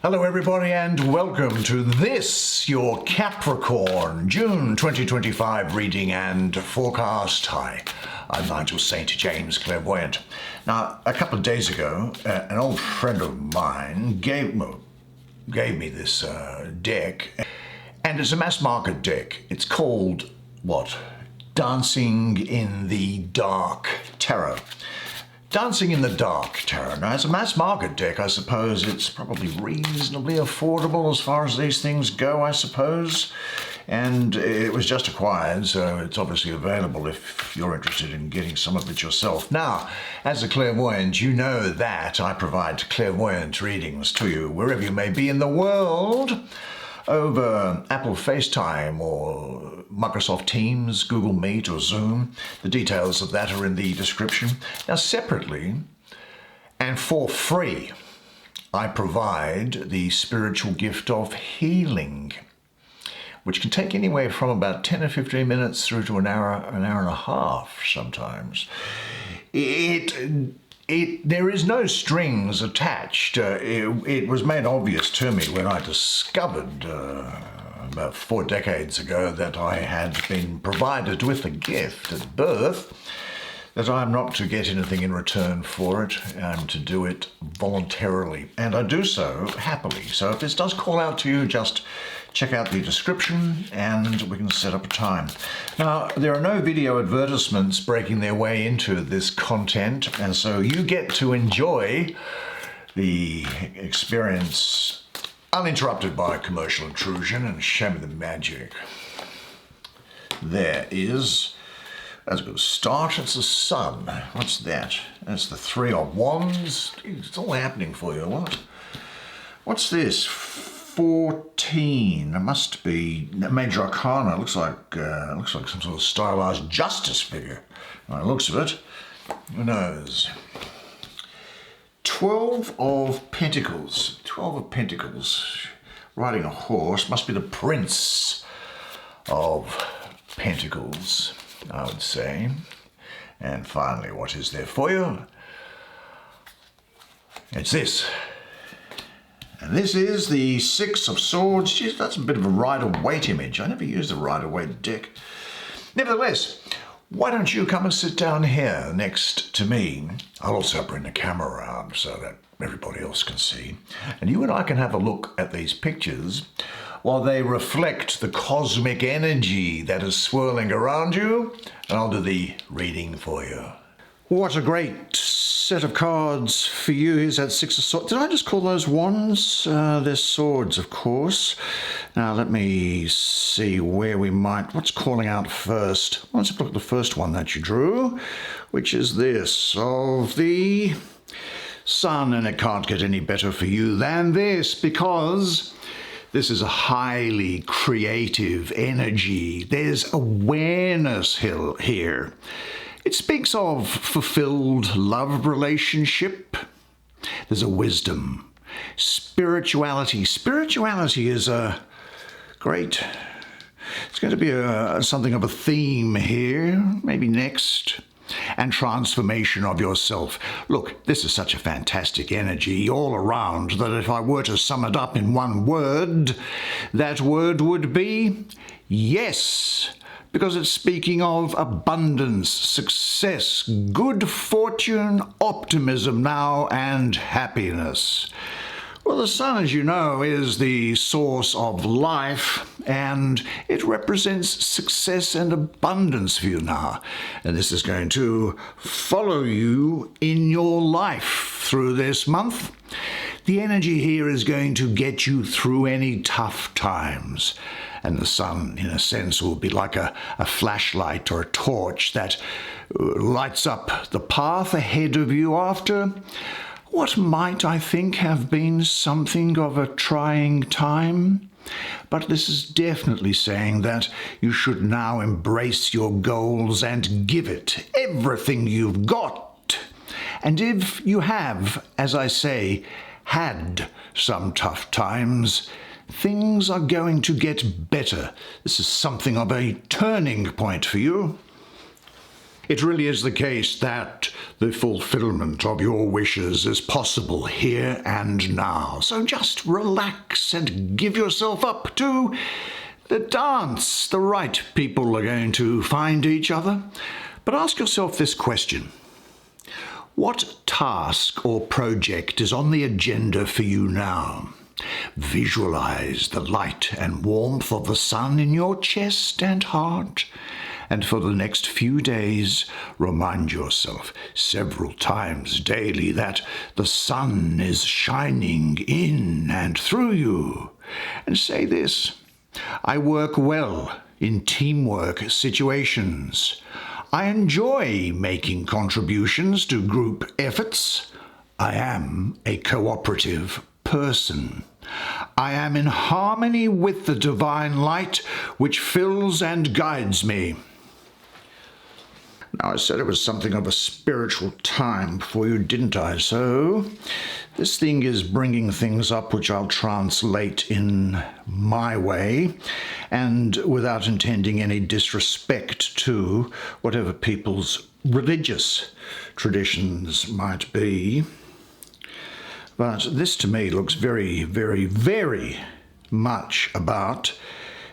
Hello everybody and welcome to this, your Capricorn June 2025 reading and forecast. Hi, I'm Nigel St. James, clairvoyant. Now, a couple of days ago, an old friend of mine gave me this deck, and it's a mass market deck. It's called, Dancing in the Dark Tarot. Dancing in the Dark Tarot. Now, as a mass market deck, I suppose it's probably reasonably affordable as far as these things go, I suppose. And it was just acquired, so it's obviously available if you're interested in getting some of it yourself. Now, as a clairvoyant, you know that I provide clairvoyant readings to you wherever you may be in the world, over Apple FaceTime or Microsoft Teams, Google Meet or Zoom. The details of that are in the description. Now, separately and for free, I provide the spiritual gift of healing, which can take anywhere from about 10 or 15 minutes through to an hour and a half sometimes. There is no strings attached. It was made obvious to me when I discovered about 4 decades ago that I had been provided with a gift at birth, that I'm not to get anything in return for it. I'm to do it voluntarily, and I do so happily. So if this does call out to you, just check out the description and we can set up a time. Now, there are no video advertisements breaking their way into this content, and so you get to enjoy the experience uninterrupted by commercial intrusion, and show me the magic. There is, as we start, it's the Sun. What's that? That's the Three of Wands. It's all happening for you. What's this? 14. It must be Major Arcana. Looks like some sort of stylized justice figure. By the looks of it. Who knows? 12 of Pentacles. 12 of Pentacles. Riding a horse. Must be the Prince of Pentacles, I would say. And finally, what is there for you? It's this. And this is the Six of Swords. Geez, that's a bit of a Rider-Waite image. I never used a Rider-Waite deck. Nevertheless, why don't you come and sit down here next to me? I'll also bring the camera around so that everybody else can see. And you and I can have a look at these pictures while they reflect the cosmic energy that is swirling around you. And I'll do the reading for you. What a great set of cards for you. Here's that Six of Swords. Did I just call those wands? They're swords, of course. Now, let me see where we might... What's calling out first? Let's have a look at the first one that you drew, which is this, of the Sun. And it can't get any better for you than this, because this is a highly creative energy. There's awareness here. It speaks of fulfilled love relationship. There's a wisdom. Spirituality. Spirituality is a great... It's going to be something of a theme here, maybe next. And transformation of yourself. Look, this is such a fantastic energy all around that if I were to sum it up in one word, that word would be yes. Because it's speaking of abundance, success, good fortune, optimism now, and happiness. Well, the Sun, as you know, is the source of life, and it represents success and abundance for you now. And this is going to follow you in your life through this month. The energy here is going to get you through any tough times. And the Sun, in a sense, will be like a flashlight or a torch that lights up the path ahead of you after what might, I think, have been something of a trying time. But this is definitely saying that you should now embrace your goals and give it everything you've got. And if you have, as I say, had some tough times, things are going to get better. This is something of a turning point for you. It really is the case that the fulfillment of your wishes is possible here and now. So just relax and give yourself up to the dance. The right people are going to find each other. But ask yourself this question. What task or project is on the agenda for you now? Visualize the light and warmth of the sun in your chest and heart. And for the next few days, remind yourself several times daily that the sun is shining in and through you. And say this: I work well in teamwork situations. I enjoy making contributions to group efforts. I am a cooperative person. I am in harmony with the divine light which fills and guides me. Now, I said it was something of a spiritual time for you, didn't I? So this thing is bringing things up which I'll translate in my way, and without intending any disrespect to whatever people's religious traditions might be. But this to me looks very, very, very much about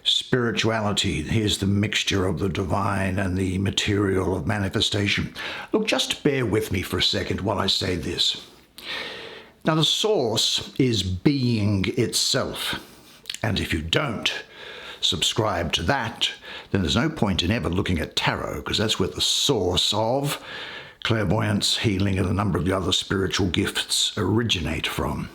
spirituality. Here's the mixture of the divine and the material of manifestation. Look, just bear with me for a second while I say this. Now, the source is being itself. And if you don't subscribe to that, then there's no point in ever looking at tarot, because that's where the source of clairvoyance, healing, and a number of the other spiritual gifts originate from.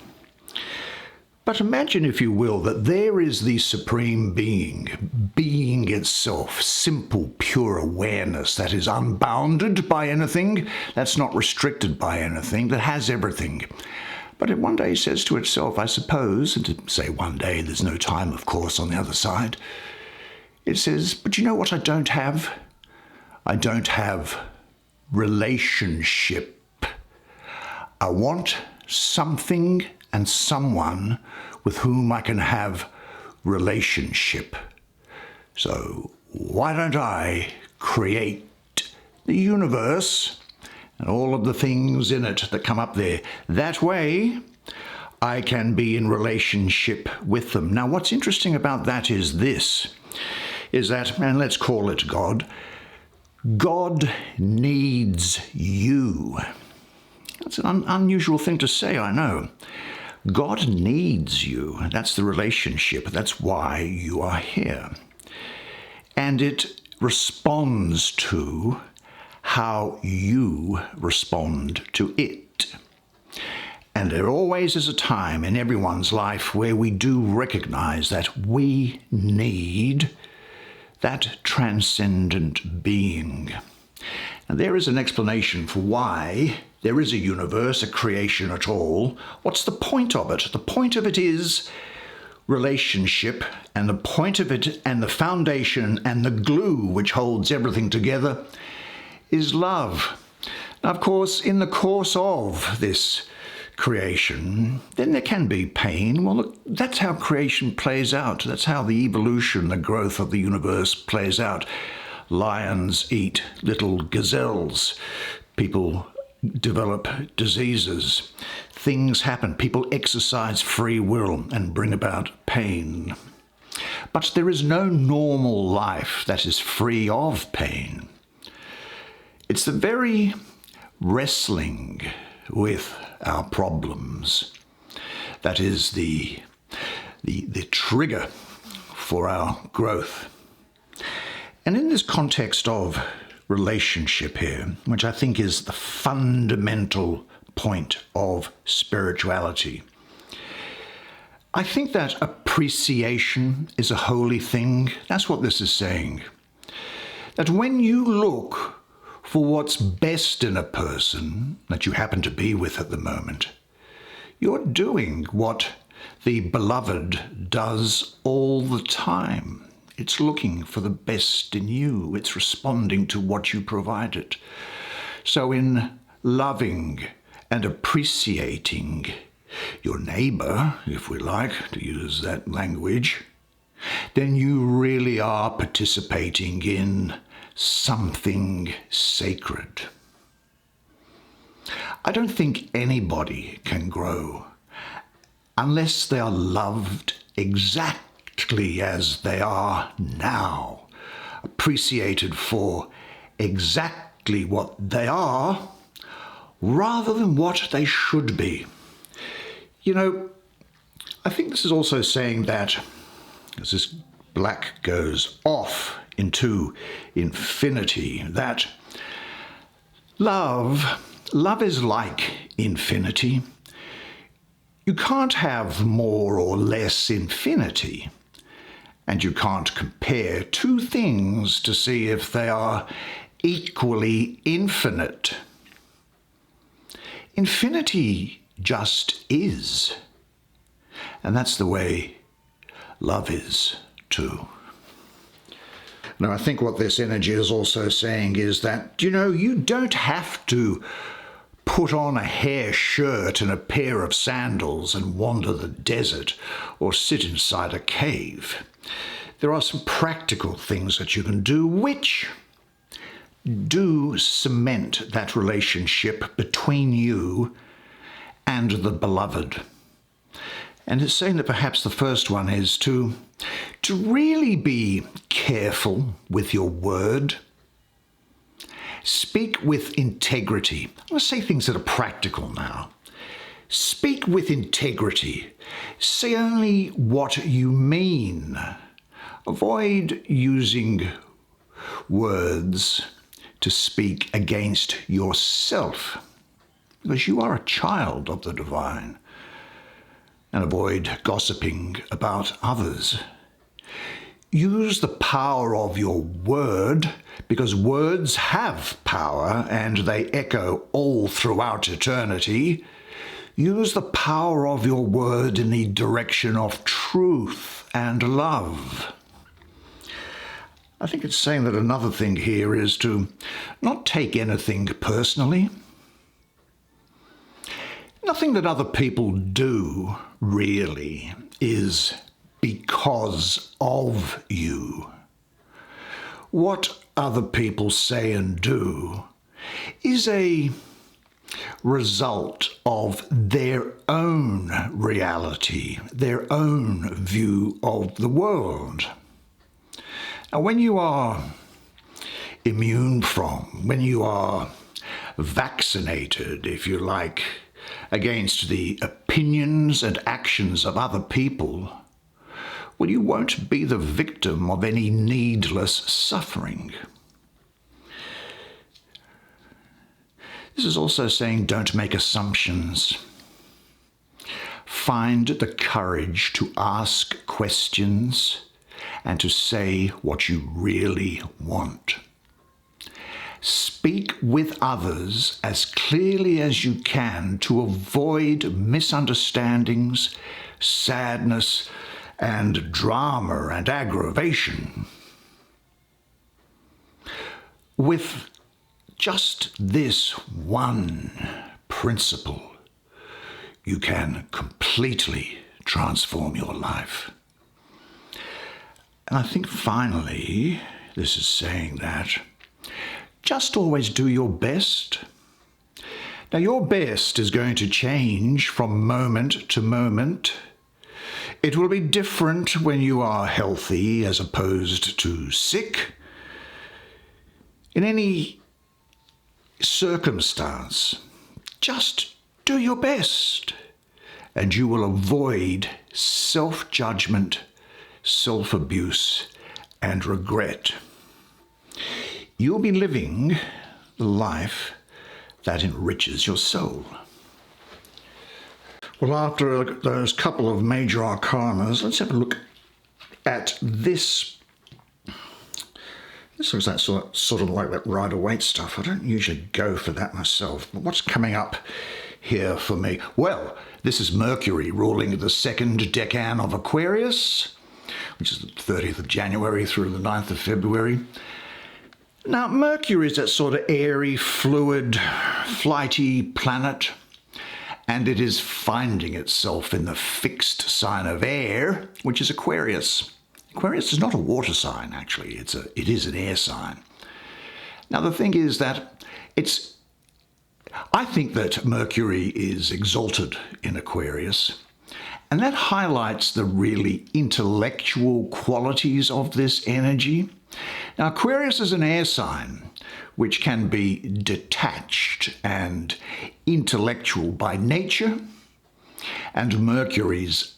But imagine, if you will, that there is the supreme being itself, simple, pure awareness that is unbounded by anything, that's not restricted by anything, that has everything. But it one day says to itself, I suppose, and to say one day, there's no time, of course, on the other side, it says, but you know what I don't have? I don't have relationship. I want something and someone with whom I can have relationship. So why don't I create the universe and all of the things in it that come up there? That way I can be in relationship with them. Now, what's interesting about that is this, is that, and let's call it God, God needs you. That's an unusual thing to say, I know. God needs you. That's the relationship. That's why you are here. And it responds to how you respond to it. And there always is a time in everyone's life where we do recognize that we need that transcendent being. And there is an explanation for why there is a universe, a creation at all. What's the point of it? The point of it is relationship, and the point of it and the foundation and the glue which holds everything together is love. Now, of course, in the course of this creation, then there can be pain. Well, look, that's how creation plays out. That's how the evolution, the growth of the universe plays out. Lions eat little gazelles. People develop diseases. Things happen. People exercise free will and bring about pain. But there is no normal life that is free of pain. It's the very wrestling with our problems that is the trigger for our growth. And in this context of relationship here, which I think is the fundamental point of spirituality, I think that appreciation is a holy thing. That's what this is saying. That when you look for what's best in a person that you happen to be with at the moment, you're doing what the beloved does all the time. It's looking for the best in you. It's responding to what you provided. So in loving and appreciating your neighbor, if we like to use that language, then you really are participating in something sacred. I don't think anybody can grow unless they are loved exactly as they are now, appreciated for exactly what they are, rather than what they should be. You know, I think this is also saying that, as this black goes off into infinity, that love is like infinity. You can't have more or less infinity, and you can't compare two things to see if they are equally infinite. Infinity just is, and that's the way love is too. Now, I think what this energy is also saying is that, you don't have to put on a hair shirt and a pair of sandals and wander the desert or sit inside a cave. There are some practical things that you can do which do cement that relationship between you and the beloved. And it's saying that perhaps the first one is to really be careful with your word. Speak with integrity. I'm going to say things that are practical now. Speak with integrity. Say only what you mean. Avoid using words to speak against yourself, because you are a child of the divine. And avoid gossiping about others. Use the power of your word, because words have power and they echo all throughout eternity. Use the power of your word in the direction of truth and love. I think it's saying that another thing here is to not take anything personally. Nothing that other people do really is because of you. What other people say and do is a result of their own reality, their own view of the world. Now, when you are immune from, when you are vaccinated, if you like, against the opinions and actions of other people, well, you won't be the victim of any needless suffering. This is also saying don't make assumptions. Find the courage to ask questions and to say what you really want. Speak with others as clearly as you can to avoid misunderstandings, sadness, and drama and aggravation. With just this one principle, you can completely transform your life. And I think finally, this is saying that just always do your best. Now, your best is going to change from moment to moment. It will be different when you are healthy as opposed to sick. In any circumstance, just do your best, and you will avoid self-judgment, self-abuse, and regret. You'll be living the life that enriches your soul. Well, after those couple of major arcanas, let's have a look at this. This looks like sort of like that Rider-Waite stuff. I don't usually go for that myself, but what's coming up here for me? Well, this is Mercury ruling the second decan of Aquarius, which is the 30th of January through the 9th of February. Now, Mercury is that sort of airy, fluid, flighty planet, and it is finding itself in the fixed sign of air, which is Aquarius. Aquarius is not a water sign, actually. It is an air sign. Now, the thing is that I think that Mercury is exalted in Aquarius, and that highlights the really intellectual qualities of this energy. Now, Aquarius is an air sign, which can be detached and intellectual by nature, and Mercury's,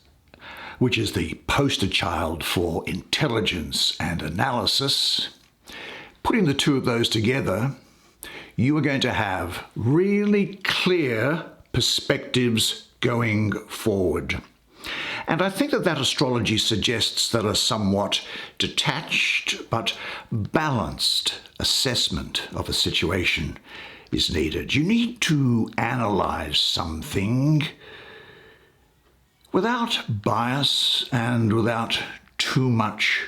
which is the poster child for intelligence and analysis. Putting the two of those together, you are going to have really clear perspectives going forward. And I think that astrology suggests that a somewhat detached but balanced assessment of a situation is needed. You need to analyze something without bias and without too much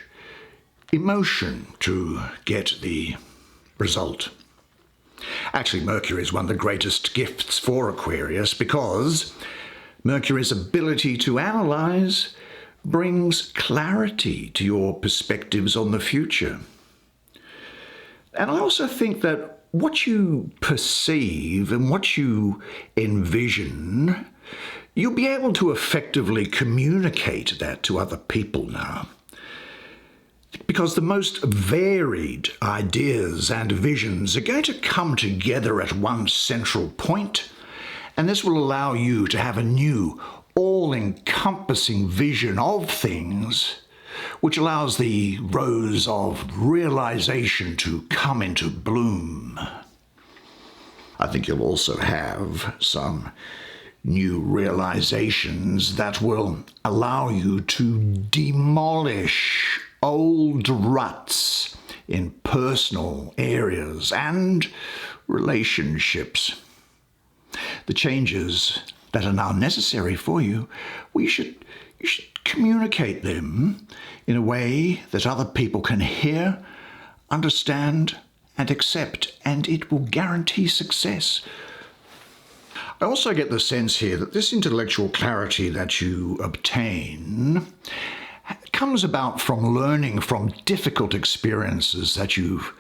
emotion to get the result. Actually, Mercury is one of the greatest gifts for Aquarius because Mercury's ability to analyze brings clarity to your perspectives on the future. And I also think that what you perceive and what you envision, you'll be able to effectively communicate that to other people now. Because the most varied ideas and visions are going to come together at one central point, and this will allow you to have a new, all-encompassing vision of things, which allows the rose of realization to come into bloom. I think you'll also have some new realizations that will allow you to demolish old ruts in personal areas and relationships. The changes that are now necessary for you, you should communicate them in a way that other people can hear, understand, and accept, and it will guarantee success. I also get the sense here that this intellectual clarity that you obtain comes about from learning from difficult experiences that you've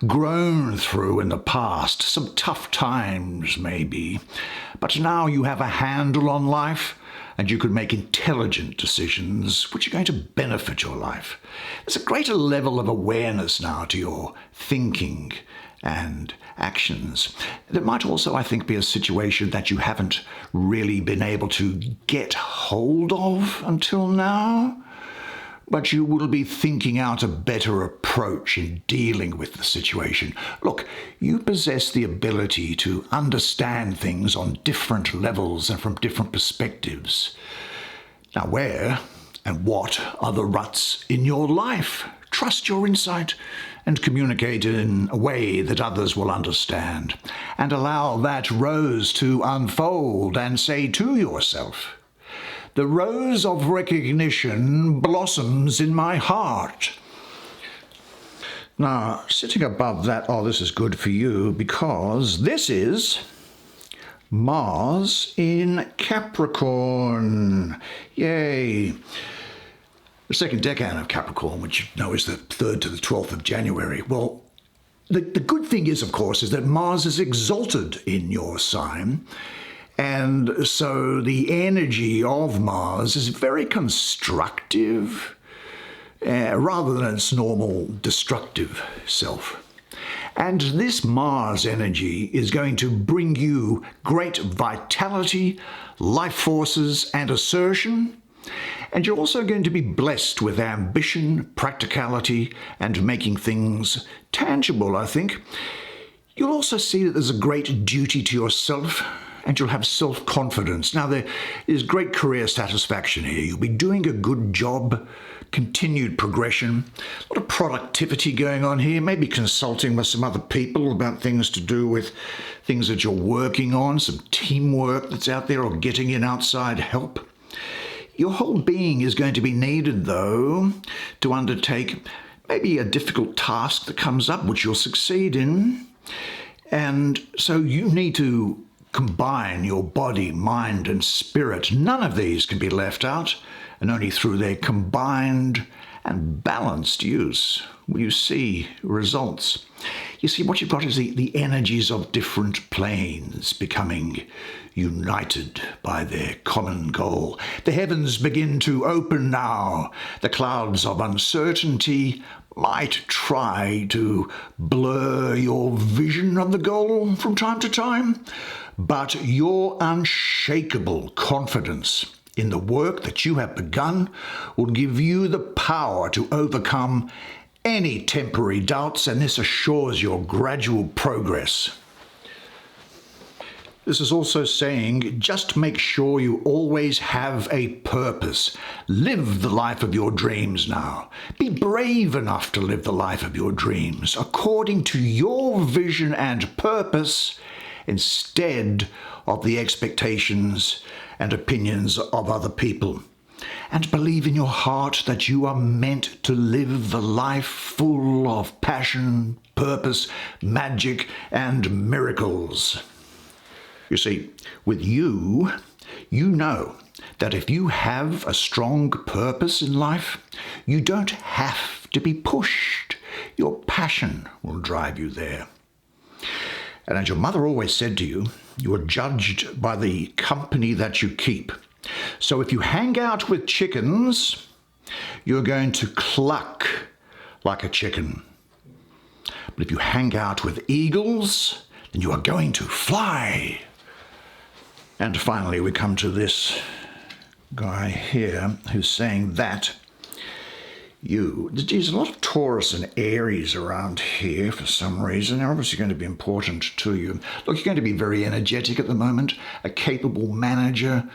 grown through in the past, some tough times maybe, but now you have a handle on life and you can make intelligent decisions which are going to benefit your life. There's a greater level of awareness now to your thinking and actions. There might also, I think, be a situation that you haven't really been able to get hold of until now, but you will be thinking out a better approach in dealing with the situation. Look, you possess the ability to understand things on different levels and from different perspectives. Now, where and what are the ruts in your life? Trust your insight and communicate in a way that others will understand, and allow that rose to unfold and say to yourself, "The rose of recognition blossoms in my heart." Now, sitting above that, this is good for you because this is Mars in Capricorn. Yay! The second decan of Capricorn, which you know is the 3rd to the 12th of January. Well, the good thing is, of course, is that Mars is exalted in your sign. And so the energy of Mars is very constructive, rather than its normal destructive self. And this Mars energy is going to bring you great vitality, life forces, and assertion. And you're also going to be blessed with ambition, practicality, and making things tangible, I think. You'll also see that there's a great duty to yourself, and you'll have self-confidence. Now, there is great career satisfaction here. You'll be doing a good job, continued progression, a lot of productivity going on here, maybe consulting with some other people about things to do with things that you're working on, some teamwork that's out there, or getting in outside help. Your whole being is going to be needed, though, to undertake maybe a difficult task that comes up, which you'll succeed in. And so you need to combine your body, mind, and spirit. None of these can be left out, and only through their combined and balanced use will you see results. You see, what you've got is the energies of different planes becoming united by their common goal. The heavens begin to open now. The clouds of uncertainty might try to blur your vision of the goal from time to time, but your unshakable confidence in the work that you have begun will give you the power to overcome any temporary doubts, and this assures your gradual progress. This is also saying, just make sure you always have a purpose. Live the life of your dreams now. Be brave enough to live the life of your dreams according to your vision and purpose, instead of the expectations and opinions of other people. And believe in your heart that you are meant to live the life full of passion, purpose, magic, and miracles. You see, with you, you know that if you have a strong purpose in life, you don't have to be pushed. Your passion will drive you there. And as your mother always said to you, you are judged by the company that you keep. So if you hang out with chickens, you're going to cluck like a chicken. But if you hang out with eagles, then you are going to fly. And finally, we come to this guy here who's saying that there's a lot of Taurus and Aries around here for some reason. They're obviously going to be important to you. Look, you're going to be very energetic at the moment, a capable manager.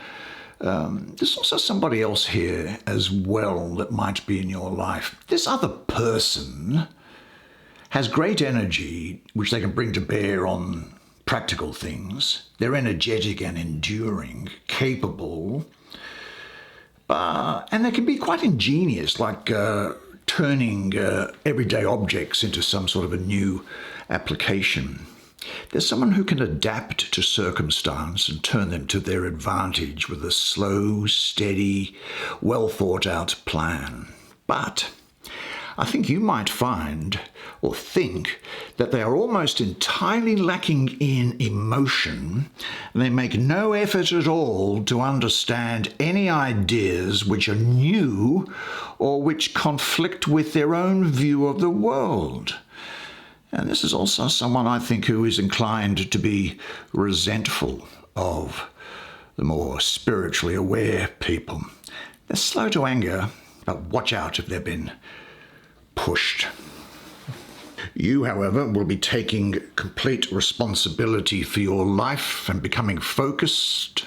There's also somebody else here as well that might be in your life. This other person has great energy, which they can bring to bear on practical things. They're energetic and enduring, capable, and they can be quite ingenious, like turning everyday objects into some sort of a new application. There's someone who can adapt to circumstance and turn them to their advantage with a slow, steady, well thought out plan. But I think you might find or think that they are almost entirely lacking in emotion, and they make no effort at all to understand any ideas which are new or which conflict with their own view of the world. And this is also someone, I think, who is inclined to be resentful of the more spiritually aware people. They're slow to anger, but watch out if they've been pushed. You, however, will be taking complete responsibility for your life and becoming focused.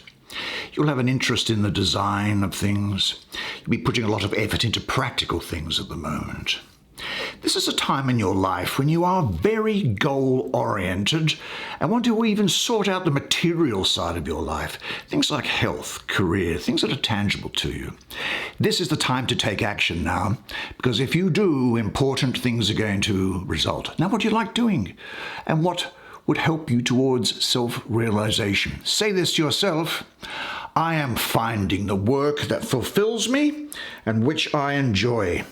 You'll have an interest in the design of things. You'll be putting a lot of effort into practical things at the moment. This is a time in your life when you are very goal-oriented and want to even sort out the material side of your life, things like health, career, things that are tangible to you. This is the time to take action now, because if you do, important things are going to result. Now, what do you like doing? And what would help you towards self-realization? Say this to yourself: I am finding the work that fulfills me and which I enjoy.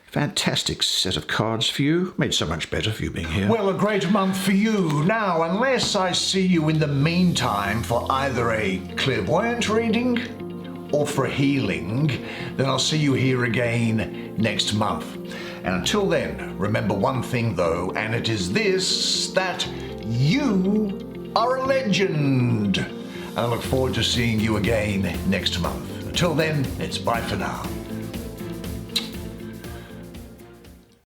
Fantastic set of cards for you. Made so much better for you being here. Well, a great month for you. Now, unless I see you in the meantime for either a clairvoyant reading or for healing, then I'll see you here again next month. And until then, remember one thing though, and it is this, that you are a legend. And I look forward to seeing you again next month. Until then, it's bye for now.